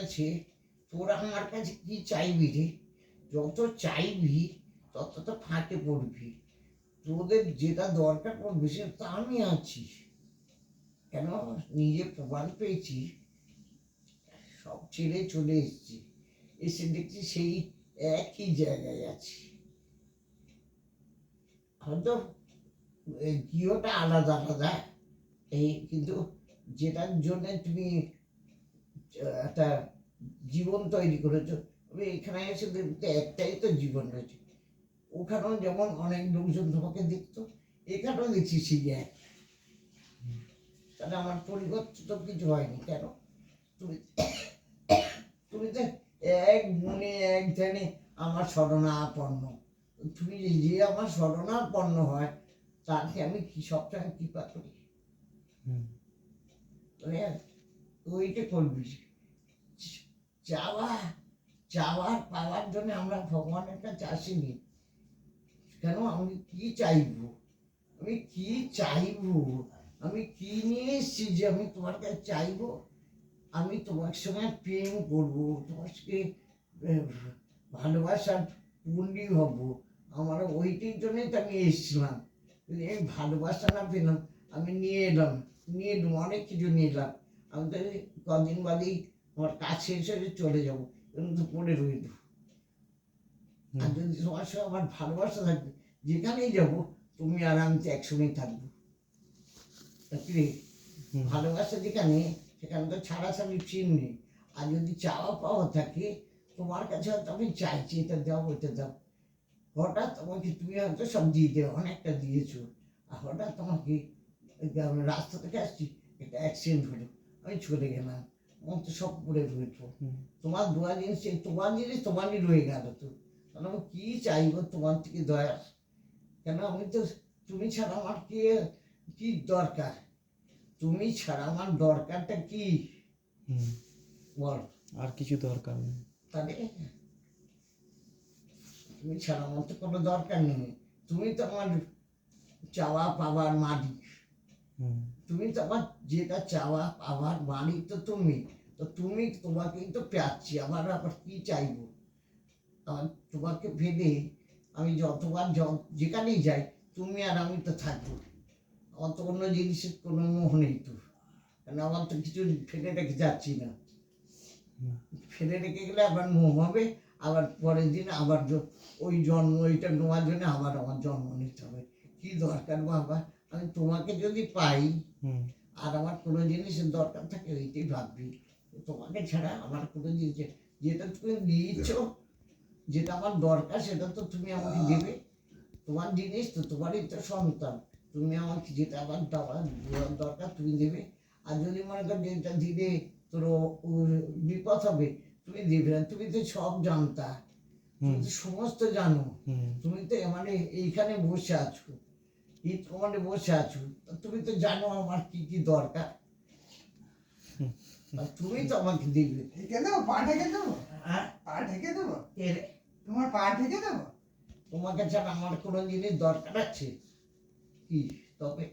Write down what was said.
আছে, তোরা আমার কাছে কি চাইবি রে? যত চাইবি তত তো ফাঁকে পড়বি। তোদের যেটা দরকার পড়বে সেটা আমি আছি। কেন? নিজে প্রমাণ পেয়েছি, সব ছেড়ে চলে এসেছি, এসে দেখছি সেই একই জায়গায় আছি। হয়তো গৃহটা আলাদা আলাদা, এই কিন্তু যেটার জন্য তুমি একটা জীবন তৈরি করেছো, তবে এখানে এসে দেখতে একটাই তো জীবন রয়েছে। ওখানেও যেমন অনেক লোকজন তোমাকে দেখতো, এখানেও দেখছি সেই এক। তাহলে আমার পরিবর্তন তো কিছু হয়নি। কেন? তুমি তুমি তো এক মনে এক ধ্যানে আমার শরণাপন্ন। তুমি যে আমার শরণাপন্ন হয় তাকে আমি কি সবসময় কৃপা করি। ওইটা করবি। চাওয়া চাওয়ার পাওয়ার জন্য আমরা ভগবানের কাছে আসিনি। কেন? আমি কি চাইবো? আমি কি চাইবো? আমি কি নিয়ে এসেছি যে আমি তোমার কাছে চাইবো? আমি তোমার সঙ্গে প্রেম করবো, তোমার সঙ্গে ভালোবাসার বন্দি হব। আমার ওইটির জন্যই তো আমি এসেছিলাম। যদি আমি ভালোবাসা না পেলাম, আমি নিয়ে এলাম অনেক কিছু নিয়ে এলাম। আমি তো কদিন বাদেই আমার কাছে এসে চলে যাবো, কিন্তু পড়ে রইল। আর যদি তোমার সঙ্গে আমার ভালোবাসা থাকবে, যেখানেই যাবো তুমি আর আমি তো একসঙ্গেই থাকবো। ভালোবাসা যেখানে, সেখানে তো ছাড়াছাড়ি চিন নেই। আর যদি চাওয়া পাওয়া থাকে, তোমার কাছে হয়তো আমি চাইছি এটা দাও ওইটা দাও, হঠাৎ তোমাকে তুমি হয়তো সব দিয়ে দেও, অনেকটা দিয়েছো, আর হঠাৎ তোমাকে রাস্তা থেকে আসছি, একটা অ্যাক্সিডেন্ট হলো, আমি চলে গেলাম, মন তো সব পড়ে রইল। তোমার দোয়া জিনিস, তোমার জিনিস তোমারই রয়ে গেল। তো তাহলে আমি কি চাইবো তোমার থেকে দয়া? কেন? আমি তো, তুমি ছাড়া আমার কি দরকার? তুমি ছাড়া আমার দরকারটা কি বল? আর কিছু দরকার নেই। তাহলে তুমি ছাড়া আমার তো কোনো দরকার নেই। তুমি তো আমার চাওয়া পাওয়ার মালিক। তুমি তো আমার যেটা চাওয়া পাওয়ার মালিক, তো তুমি তো তোমাকেই তো পাচ্ছি। আবার কি চাইবো? আমার তোমাকে ভেবে আমি যতবার যেখানেই যাই, তুমি আর আমি তো থাকবো। আমার তো অন্য জিনিসের কোনো মোহ নেই তো। কারণ আমার তো কিছু ফেলে রেখে যাচ্ছি না। ফেলে রেখে গেলে আবার মোহ হবে, আবার পরের দিন আবার ওই জন্ম, ওইটা নেওয়ার জন্য আবার আমার জন্ম নিতে হবে। কি দরকার বাবা? আমি তোমাকে যদি পাই আর আমার কোনো জিনিসের দরকার থাকে, ওইটাই ভাববি। তোমাকে ছাড়া আমার কোনো জিনিস, যেটা তুমি দিয়েছ, যেটা আমার দরকার সেটা তো তুমি আমাকে দেবে। তোমার জিনিস তো, তোমারই তো সন্তান, তুমি আমাকে যেটা আমার দরকার তুমি দেবে। আর যদি মনে কর যেটা দিলে তোর বিপদ হবে, তুমি দেবে না। তুমি তো সব জানতা, তুমি তো সমস্ত জানো। তুমি তো মানে এইখানে বসে আছো, মানে বসে আছো, তুমি তো জানো আমার কি কি দরকার। তুমি তো আমাকে দিবে। ঢেকে দেবো? পা ঢেকে দেবো? হ্যাঁ, পা ঢেকে দেবো? এর তোমার পা ঢেকে দেবো? তোমাকে ছাড়া আমার কোনো জিনিস দরকার আছে কি? তবে